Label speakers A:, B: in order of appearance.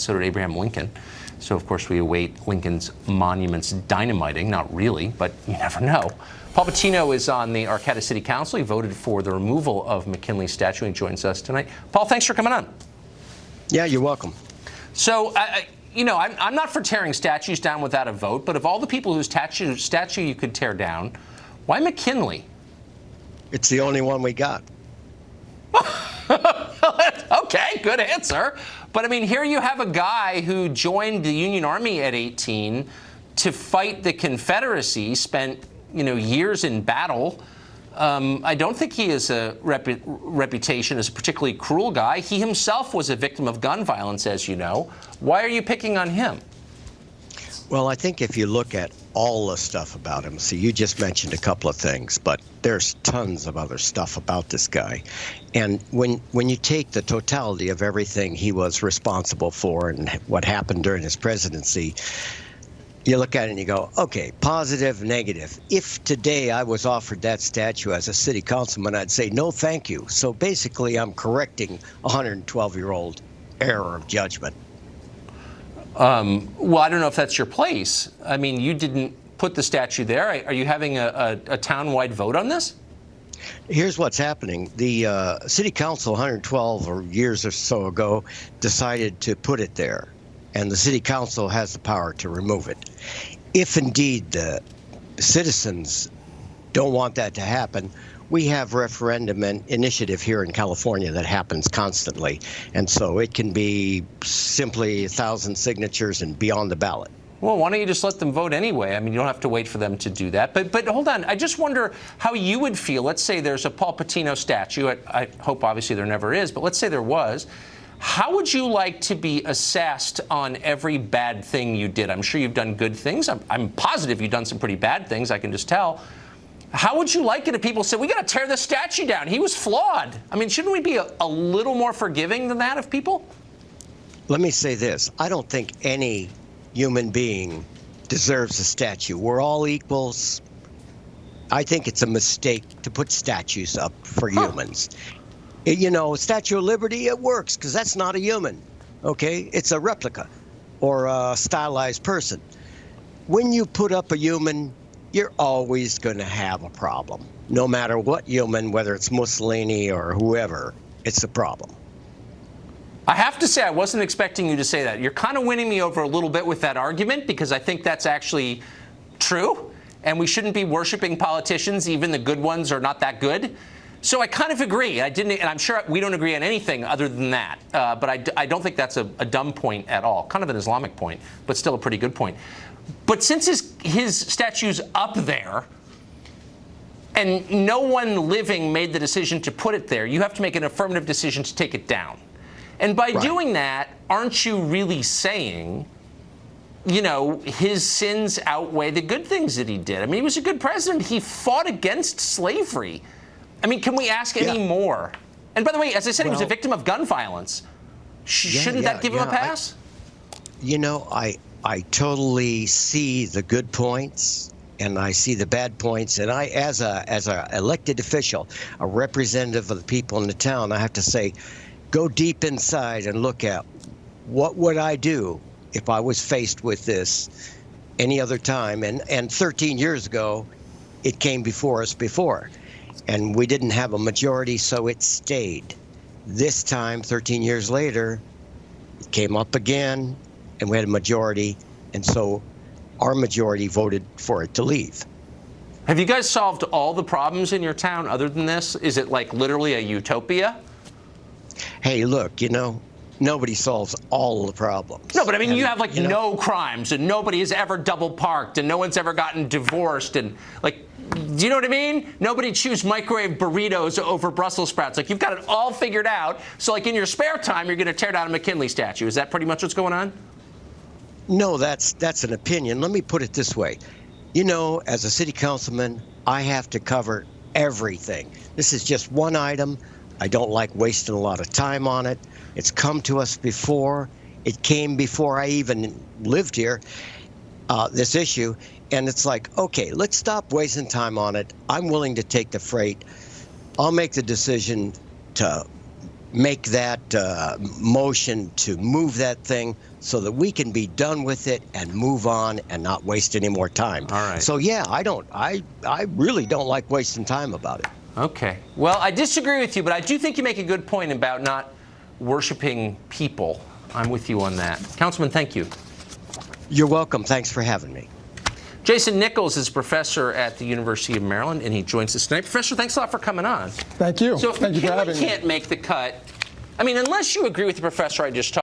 A: so did Abraham Lincoln. So, of course, we await Lincoln's monument's dynamiting. Not really, but you never know. Paul Pitino is on the Arcata City Council. He voted for the removal of McKinley's statue. He joins us tonight. Paul, thanks for coming on.
B: Yeah, you're welcome.
A: So, I'm not for tearing statues down without a vote, but of all the people whose statue you could tear down, why McKinley?
B: It's the only one we got.
A: Okay, good answer. But I mean, here you have a guy who joined the Union Army at 18 to fight the Confederacy, spent, years in battle. I don't think he has a reputation as a particularly cruel guy. He himself was a victim of gun violence, as you know. Why are you picking on him?
B: Well, I think if you look at all the stuff about him, see, you just mentioned a couple of things, but there's tons of other stuff about this guy. And when you take the totality of everything he was responsible for and what happened during his presidency, you look at it and you go, okay, positive, negative. If today I was offered that statue as a city councilman, I'd say, no, thank you. So basically, I'm correcting a 112-year-old error of judgment.
A: Well, I don't know if that's your place. I mean, you didn't put the statue there. Are you having a town-wide vote on this?
B: Here's what's happening. The city council 112 years or so ago decided to put it there, and the city council has the power to remove it. If indeed the citizens don't want that to happen, we have referendum and initiative here in California that happens constantly. And so it can be simply 1,000 signatures and be on the ballot.
A: Well, why don't you just let them vote anyway? I mean, you don't have to wait for them to do that. But hold on. I just wonder how you would feel. Let's say there's a Paul Pitino statue. I hope, obviously, there never is. But let's say there was. How would you like to be assessed on every bad thing you did? I'm sure you've done good things. I'm positive you've done some pretty bad things. I can just tell. How would you like it if people said, we got to tear this statue down? He was flawed. I mean, shouldn't we be a little more forgiving than that of people?
B: Let me say this. I don't think any human being deserves a statue. We're all equals. I think it's a mistake to put statues up for humans. Statue of Liberty, it works because that's not a human. Okay? It's a replica or a stylized person. When you put up a human, you're always going to have a problem. No matter what human, whether it's Mussolini or whoever, it's a problem.
A: I have to say, I wasn't expecting you to say that. You're kind of winning me over a little bit with that argument because I think that's actually true. And we shouldn't be worshiping politicians. Even the good ones are not that good. So I kind of agree. And I'm sure we don't agree on anything other than that. But I don't think that's a dumb point at all. Kind of an Islamic point, but still a pretty good point. But since his statue's up there, and no one living made the decision to put it there, you have to make an affirmative decision to take it down. And by doing that, aren't you really saying, his sins outweigh the good things that he did? I mean, he was a good president. He fought against slavery. I mean, can we ask any more? And by the way, as I said, he was a victim of gun violence. Shouldn't that give him a pass?
B: I totally see the good points and I see the bad points. And I, as a elected official, a representative of the people in the town, I have to say, go deep inside and look at what would I do if I was faced with this any other time. And 13 years ago, it came before us before. And we didn't have a majority, so it stayed. This time, 13 years later, it came up again. And we had a majority, and so our majority voted for it to leave.
A: Have you guys solved all the problems in your town other than this? Is it like literally a utopia?
B: Hey, look, nobody solves all the problems.
A: No, but I mean, you have no crimes, and nobody has ever double parked, and no one's ever gotten divorced, and do you know what I mean? Nobody chews microwave burritos over Brussels sprouts. You've got it all figured out. So in your spare time, you're going to tear down a McKinley statue. Is that pretty much what's going on?
B: No, that's an opinion. Let me put it this way. As a city councilman, I have to cover everything. This is just one item. I don't like wasting a lot of time on it. It's come to us before. It came before I even lived here, this issue. And it's okay, let's stop wasting time on it. I'm willing to take the freight. I'll make the decision to make that motion to move that thing so that we can be done with it and move on and not waste any more time.
A: All right.
B: So yeah, I really don't like wasting time about it.
A: Okay. Well, I disagree with you, but I do think you make a good point about not worshiping people. I'm with you on that. Councilman, thank you.
B: You're welcome. Thanks for having me.
A: Jason Nichols is a professor at the University of Maryland, and he joins us tonight. Professor, thanks a lot for coming on.
C: Thank you.
A: So if
C: Thank you for
A: McKinley
C: having me.
A: can't make the cut, I mean, unless you agree with the professor I just talked